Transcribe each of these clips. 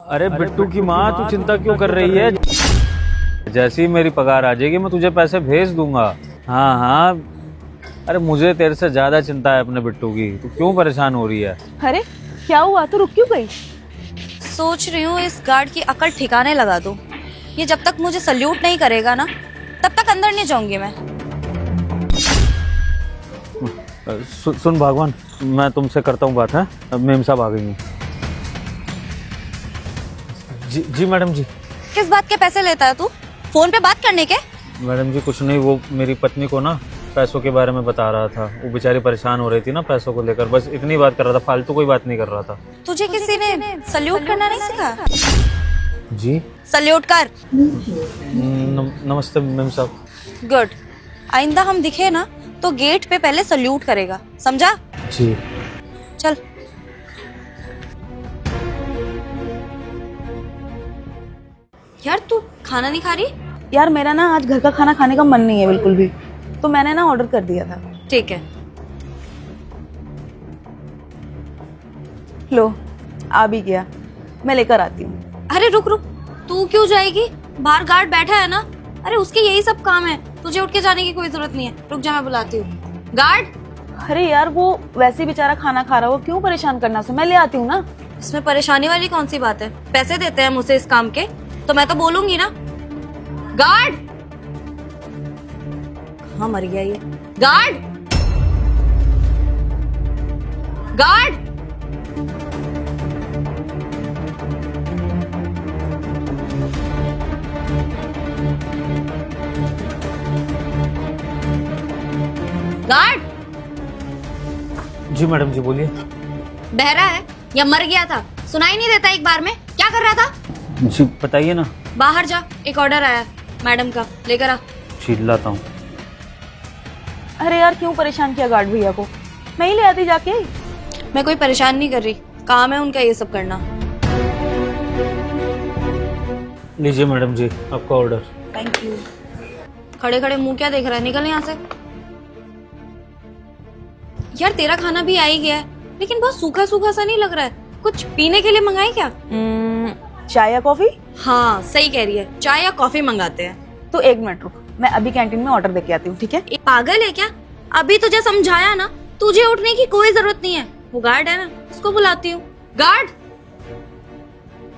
अरे बिट्टू की माँ, तू चिंता क्यों कर रही है? जैसे ही मेरी पगार आ जाएगी मैं तुझे पैसे भेज दूंगा। हाँ हाँ, अरे मुझे तेरे से ज्यादा चिंता है अपने बिट्टू की। तू क्यों परेशान हो रही है? अरे क्या हुआ, तू रुक क्यों गई? सोच रही हूँ इस गार्ड की अकल ठिकाने लगा दूं। ये जब तक मुझे सल्यूट नहीं करेगा ना, तब तक अंदर नहीं जाऊंगी मैं। सुन भगवान, मैं तुमसे करता हूँ बात। है मेम साहब आ गई हैं। जी मैडम जी। किस बात के पैसे लेता है तू? फोन पे बात करने के? मैडम जी कुछ नहीं, वो मेरी पत्नी को ना पैसों के बारे में बता रहा था। वो बेचारी परेशान हो रही थी ना पैसों को लेकर, बस इतनी बात कर रहा था, फालतू कोई बात नहीं कर रहा था। तुझे किसी ने सल्यूट करना नहीं सिखा? जी सल्यूट कर। नमस्ते मेम साहब। गुड। आइंदा हम दिखे ना तो गेट पे पहले सल्यूट करेगा, समझा? जी। चल। यार तू खाना नहीं खा रही? यार मेरा ना आज घर का खाना खाने का मन नहीं है बिल्कुल भी, तो मैंने ना ऑर्डर कर दिया था। ठीक है। लो आ भी गया, मैं लेकर आती हूँ। अरे रुक रुक, तू क्यों जाएगी? बाहर गार्ड बैठा है ना। अरे उसके यही सब काम है, तुझे उठ के जाने की कोई जरूरत नहीं है। रुक जा, मैं बुलाती हूँ। गार्ड। अरे यार वो वैसे बेचारा खाना खा रहा है, वो क्यों परेशान करना उसे, मैं ले आती हूँ ना। इसमें परेशानी वाली कौन सी बात है? पैसे देते हैं मुझसे इस काम के, तो मैं तो बोलूंगी ना। गार्ड। कहाँ मर गया ये? गार्ड। गार्ड। गार्ड। जी मैडम जी बोलिए। बहरा है या मर गया था? सुनाई नहीं देता एक बार में? क्या कर रहा था? जी बताइए ना। बाहर जा, एक ऑर्डर आया मैडम का, लेकर आ। चिल्लाता हूँ। अरे यार क्यों परेशान किया गार्ड भैया को, मैं ही ले आती जाके। मैं कोई परेशान नहीं कर रही, काम है उनका ये सब करना। लीजिए मैडम जी आपका ऑर्डर। Thank you. खड़े खड़े मुंह क्या देख रहा है? निकल यहाँ से। यार तेरा खाना भी आ ही गया है, लेकिन बहुत सूखा सूखा सा नहीं लग रहा है। कुछ पीने के लिए मंगाए क्या? चाय या कॉफी? हाँ सही कह रही है, चाय या कॉफी मंगाते हैं। तो 1 मिनट रुक, मैं अभी कैंटीन में ऑर्डर देके आती हूँ, ठीक है? ये पागल है क्या? अभी तुझे समझाया ना, तुझे उठने की कोई जरूरत नहीं है। वो गार्ड है ना, उसको बुलाती हूँ। गार्ड।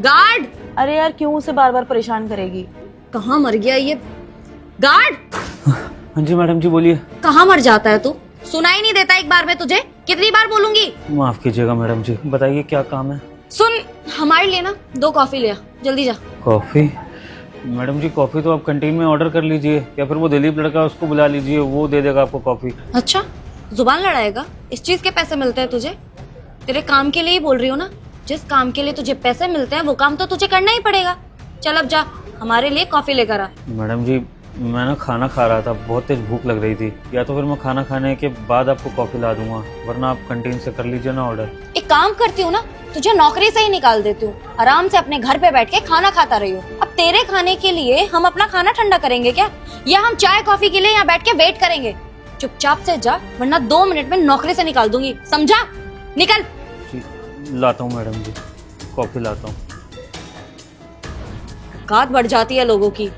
गार्ड। अरे यार क्यों उसे बार बार परेशान करेगी? कहाँ मर गया ये? गार्ड। हाँ जी मैडम जी बोलिए। कहाँ मर जाता है तू? सुनाई नहीं देता एक बार में तुझे? कितनी बार बोलूंगी? माफ कीजिएगा मैडम जी, बताइए क्या काम है? सुन, हमारे लिए ना 2 कॉफी ले आ, जल्दी जा। कॉफी? मैडम जी कॉफी तो आप कैंटीन में ऑर्डर कर लीजिए, या फिर वो दिलीप लड़का उसको बुला लीजिए, वो दे देगा आपको कॉफी। अच्छा, जुबान लड़ाएगा? इस चीज के पैसे मिलते हैं तुझे? तेरे काम के लिए ही बोल रही हूँ ना। जिस काम के लिए तुझे पैसे मिलते हैं वो काम तो तुझे करना ही पड़ेगा। चल अब जा, हमारे लिए कॉफी लेकर आ। मैडम जी मैं ना खाना खा रहा था, बहुत तेज भूख लग रही थी, या तो फिर मैं खाना खाने के बाद आपको कॉफी ला दूंगा, वरना आप कैंटीन से कर लीजिए ना ऑर्डर। एक काम करती हूँ ना, तुझे नौकरी से ही निकाल देती हूँ। आराम से अपने घर पे बैठ के खाना खाता रही हो। अब तेरे खाने के लिए हम अपना खाना ठंडा करेंगे क्या, या हम चाय कॉफी के लिए यहाँ बैठ के वेट करेंगे? चुपचाप से जा, वरना 2 मिनट में नौकरी से निकाल दूंगी, समझा? निकल। जी लाता हूँ मैडम जी, कॉफी लाता हूँ। औकात बढ़ जाती है लोगों की।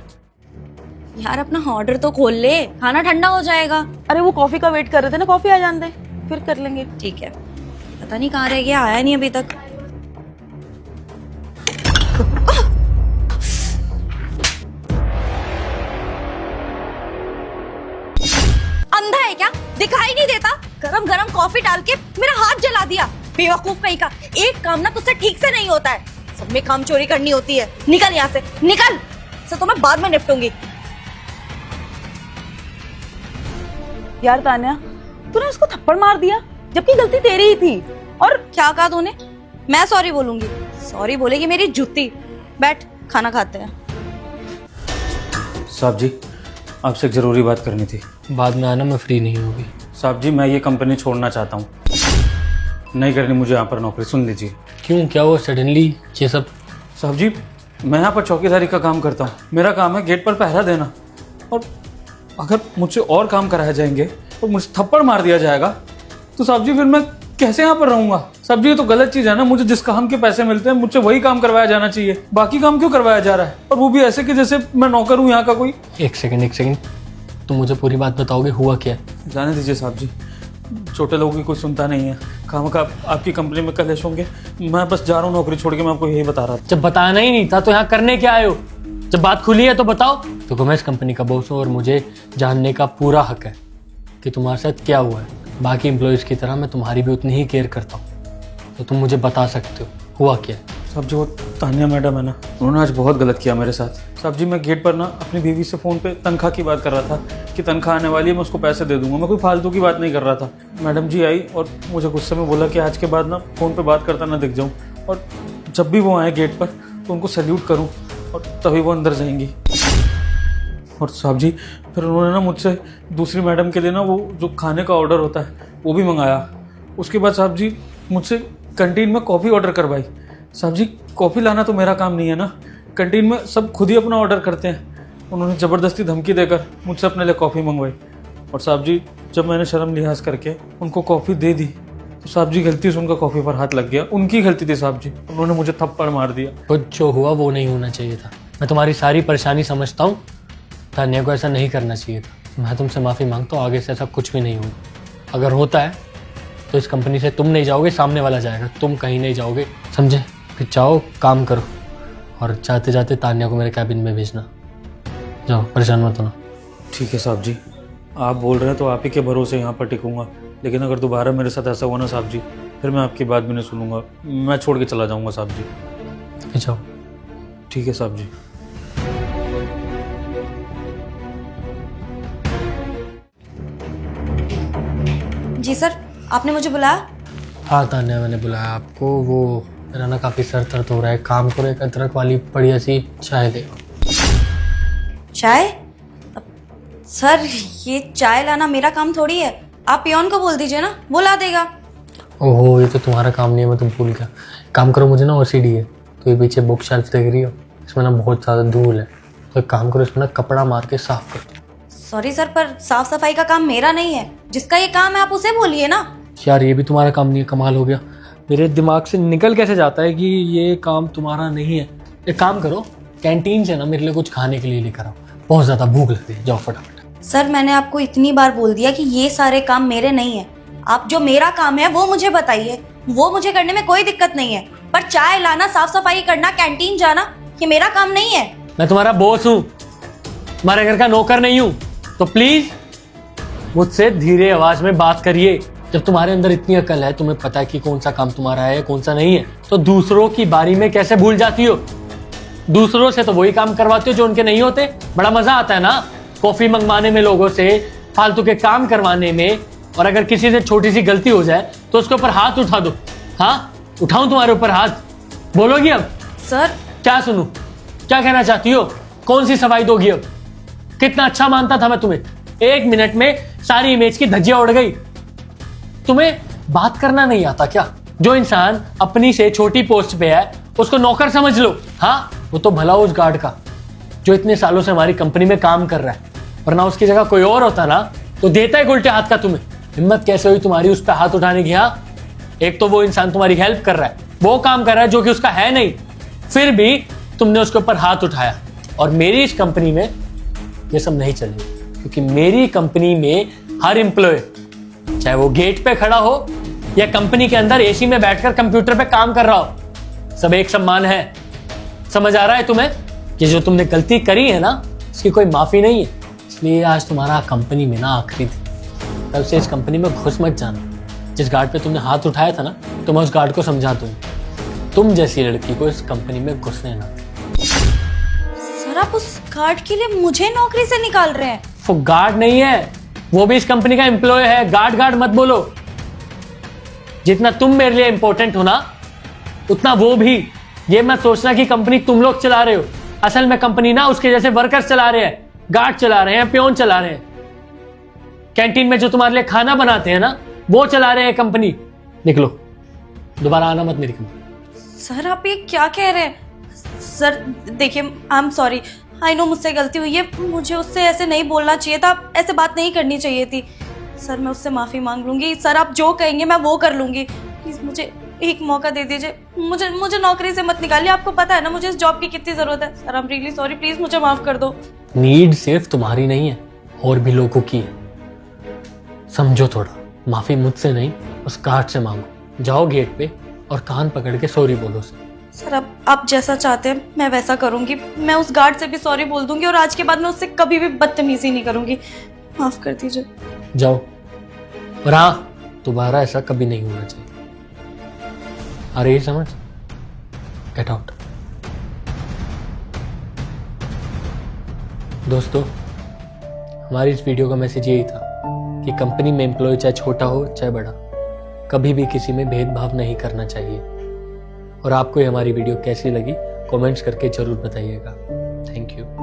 यार अपना ऑर्डर तो खोल ले, खाना ठंडा हो जाएगा। अरे वो कॉफी का वेट कर रहे थे ना, कॉफी आ जाने दे फिर कर लेंगे। ठीक है। पता नहीं कहाँ रह गया, आया नहीं अभी तक। अंधा है क्या? दिखाई नहीं देता? गरम गरम कॉफी डाल के मेरा हाथ जला दिया। बेवकूफ कहीं का। एक काम ना तुझसे ठीक से नहीं होता है, सब में काम चोरी करनी होती है। निकल यहाँ से, निकल। इससे तो मैं बाद में निपटूंगी। यार तान्या, तूने उसको थप्पड़ मार दिया, जबकि गलती तेरी ही थी। और क्या कहा तूने? मैं सॉरी बोलूंगी? सॉरी बोलेगी मेरी जूती। बैठ, खाना खाते हैं। साहब जी आपसे एक जरूरी बात करनी थी। बाद में आना, मैं फ्री नहीं होगी। साहब जी मैं ये कंपनी छोड़ना चाहता हूँ, नहीं करनी मुझे यहाँ पर नौकरी। सुन लीजिए। क्यों, क्या हुआ सडनली ये सब? साहब जी मैं यहाँ पर चौकीदारी का काम करता हूँ, मेरा काम है गेट पर पहरा देना, और अगर मुझसे और काम कराए जाएंगे और मुझे थप्पड़ मार दिया जाएगा तो साहब जी फिर मैं कैसे यहाँ पर रहूंगा? साहब जी ये तो गलत चीज है ना, मुझे जिस काम के पैसे मिलते हैं मुझसे वही काम करवाया जाना चाहिए, बाकी काम क्यों करवाया जा रहा है? और वो भी ऐसे कि जैसे मैं नौकर हूँ यहाँ का कोई। एक सेकंड, तुम मुझे पूरी बात बताओगे, हुआ क्या है? जाने दीजिए साहब जी, छोटे लोगों की कोई सुनता नहीं है। खामखा आपकी कंपनी में कलेश होंगे, मैं बस जा रहा हूँ नौकरी छोड़ के, मैं आपको यही बता रहा था। जब बताना ही नहीं था तो यहाँ करने क्या आए हो? जब बात खुली है तो बताओ। तो मैं इस कंपनी का बॉस हूँ और मुझे जानने का पूरा हक है कि तुम्हारे साथ क्या हुआ है। बाकी एम्प्लॉयज़ की तरह मैं तुम्हारी भी उतनी ही केयर करता हूँ, तो तुम मुझे बता सकते हो हुआ क्या है। साहब जी वो तानिया मैडम है ना, उन्होंने आज बहुत गलत किया मेरे साथ। साहब जी मैं गेट पर ना अपनी बीवी से फ़ोन पे तनख्वाह की बात कर रहा था कि तनख्वाह आने वाली है, मैं उसको पैसे दे दूंगा। मैं कोई फालतू की बात नहीं कर रहा था। मैडम जी आई और मुझे गुस्से में बोला कि आज के बाद ना फ़ोन पे बात करता ना दिख जाऊँ, और जब भी वो आए गेट पर तो उनको सैल्यूट करूँ और तभी वो अंदर जाएंगी। और साहब जी फिर उन्होंने ना मुझसे दूसरी मैडम के लिए ना वो जो खाने का ऑर्डर होता है वो भी मंगाया। उसके बाद साहब जी मुझसे कैंटीन में कॉफ़ी ऑर्डर करवाई। साहब जी कॉफ़ी लाना तो मेरा काम नहीं है ना, कैंटीन में सब खुद ही अपना ऑर्डर करते हैं। उन्होंने ज़बरदस्ती धमकी देकर मुझसे अपने लिए कॉफ़ी मंगवाई। और साहब जी जब मैंने शर्म लिहाज करके उनको कॉफ़ी दे दी तो साहब जी गलती से उनका कॉफ़ी पर हाथ लग गया। उनकी गलती थी साहब जी, उन्होंने मुझे थप्पड़ मार दिया। कुछ जो हुआ वो नहीं होना चाहिए था। मैं तुम्हारी सारी परेशानी समझता हूँ, तान्या को ऐसा नहीं करना चाहिए था। मैं तुमसे माफ़ी मांगता हूँ, आगे से ऐसा कुछ भी नहीं होगा। अगर होता है तो इस कंपनी से तुम नहीं जाओगे, सामने वाला जाएगा, तुम कहीं नहीं जाओगे, समझे? फिर जाओ काम करो और जाते जाते तान्या को मेरे कैबिन में भेजना। जाओ, परेशान मत होना। ठीक है साहब जी, आप बोल रहे हैं तो आप ही के भरोसे यहाँ पर टिकूंगा, लेकिन अगर दोबारा मेरे साथ ऐसा हुआ ना साहब जी, फिर मैं आपकी बात भी नहीं सुनूंगा, मैं छोड़ के चला जाऊँगा साहब जी। जाओ। ठीक है साहब जी। जी सर, आपने मुझे बुलाया? हाँ तान्या, मैंने बुलाया आपको। वो मेरा ना काफ़ी सर दर्द हो रहा है, काम करो, एक अदरक वाली बढ़िया सी चाय दे। चाय? सर ये चाय लाना मेरा काम थोड़ी है, आप पियोन को बोल दीजिए ना, वो ला देगा। ओहो, ये तो तुम्हारा काम नहीं है, मैं तुम भूल गया। काम करो, मुझे ना ओसीडी है, तो ये पीछे बुक शेल्फ देख रही हो, इसमें ना बहुत ज़्यादा धूल है, तो एक काम करो, इसमें ना कपड़ा मार के साफ कर दो। सॉरी सर, पर साफ सफाई का काम मेरा नहीं है, जिसका ये काम है आप उसे बोलिए ना। यार ये भी तुम्हारा काम नहीं है, कमाल हो गया। मेरे दिमाग से निकल कैसे जाता है कि ये काम तुम्हारा नहीं है। एक काम करो, कैंटीन से ना मेरे लिए कुछ खाने के लिए लेकर आओ, बहुत ज़्यादा भूख लग रही है, जाओ फटाफट। सर मैंने आपको इतनी बार बोल दिया कि ये सारे काम मेरे नहीं है, आप जो मेरा काम है वो मुझे बताइए, वो मुझे करने में कोई दिक्कत नहीं है, पर चाय लाना, साफ सफाई करना, कैंटीन जाना, ये मेरा काम नहीं है। मैं तुम्हारा बॉस हूँ, तुम्हारे घर का नौकर नहीं हूँ, तो प्लीज मुझसे धीरे आवाज में बात करिए। जब तुम्हारे अंदर इतनी अकल है, तुम्हें पता है कि कौन सा काम तुम्हारा है कौन सा नहीं है, तो दूसरों की बारी में कैसे भूल जाती हो? दूसरों से तो वही काम करवाते हो जो उनके नहीं होते। बड़ा मजा आता है ना कॉफी मंगवाने में, लोगों से फालतू के काम करवाने में, और अगर किसी से छोटी सी गलती हो जाए तो उसके ऊपर हाथ उठा दो। हाँ, उठाऊं तुम्हारे ऊपर हाथ? बोलोगी अब? सर क्या सुनूं? क्या कहना चाहती हो? कौन सी सफाई दोगी अब? कितना अच्छा मानता था मैं तुम्हें, 1 मिनट में सारी इमेज की धज्जियां उड़ गई। तुम्हें बात करना नहीं आता क्या? जो इंसान अपनी से छोटी पोस्ट पे है उसको नौकर समझ लो। हाँ, वो तो भला उस गार्ड का जो इतने सालों से हमारी कंपनी में काम कर रहा है, वरना उसकी जगह कोई और होता ना तो देता है उल्टे हाथ का। तुम्हें हिम्मत कैसे हुई तुम्हारी उस पर हाथ उठाने की? हाँ, एक तो वो इंसान तुम्हारी हेल्प कर रहा है, वो काम कर रहा है जो कि उसका है नहीं, फिर भी तुमने उसके ऊपर हाथ उठाया। और मेरी इस कंपनी में ये सब नहीं चलेगा, क्योंकि मेरी कंपनी में हर एम्प्लॉय, चाहे वो गेट पे खड़ा हो या कंपनी के अंदर एसी में बैठकर कंप्यूटर पे काम कर रहा हो, सब एक समान है। समझ आ रहा है तुम्हें कि जो तुमने गलती करी है ना, इसकी कोई माफी नहीं है। इसलिए आज तुम्हारा कंपनी में ना आखिरी थी, तब से इस कंपनी में घुस मत जाना। जिस गार्ड पे तुमने हाथ उठाया था ना, तो मैं उस गार्ड को समझा दूंगा, तुम जैसी लड़की को इस कंपनी में घुसने ना। सर आप उस गार्ड के लिए मुझे नौकरी से निकाल रहे हैं? वो गार्ड नहीं है, वो भी इस कंपनी का एम्प्लॉय है। गार्ड गार्ड मत बोलो। जितना तुम मेरे लिए इंपॉर्टेंट हो ना, उतना वो भी। ये मत सोचना कि कंपनी तुम लोग चला रहे हो, असल में कंपनी ना उसके जैसे वर्कर्स चला रहे हैं, गार्ड चला रहे हैं, प्योन चला रहे हैं। कैंटीन में जो तुम्हारे लिए खाना बनाते हैं ना, वो चला रहे हैं कंपनी। निकलो, दोबारा आना मत मेरी कंपनी। सर आप ये क्या कह रहे हैं? सर देखिए, I am sorry, I know मुझसे गलती हुई है, मुझे उससे ऐसे नहीं बोलना चाहिए था, ऐसे बात नहीं करनी चाहिए थी। सर मैं उससे माफी मांग लूंगी। सर आप जो कहेंगे मैं वो कर लूंगी। प्लीज मुझे एक मौका दे दीजिए। मुझे नौकरी से मत निकालिए। आपको पता है ना मुझे इस जॉब की कितनी जरूरत है। Sir I am really sorry, please मुझे माफ कर दो। नीड सिर्फ तुम्हारी नहीं है, और भी लोगों की है। समझो थोड़ा, माफी मुझसे नहीं उस गार्ड से मांगो। जाओ गेट पे और कान पकड़ के सॉरी बोलो उसे। सर आप जैसा चाहते हैं मैं वैसा करूंगी। मैं उस गार्ड से भी सॉरी बोल दूंगी और आज के बाद मैं उससे कभी भी बदतमीजी नहीं करूंगी। माफ कर दीजिए। जाओ, और हाँ, दोबारा ऐसा कभी नहीं होना चाहिए। अरे ये समझ, गेट आउट। दोस्तों, हमारी इस वीडियो का मैसेज यही था कि कंपनी में एम्प्लॉय चाहे छोटा हो चाहे बड़ा, कभी भी किसी में भेदभाव नहीं करना चाहिए। और आपको ये हमारी वीडियो कैसी लगी कमेंट्स करके जरूर बताइएगा। Thank you.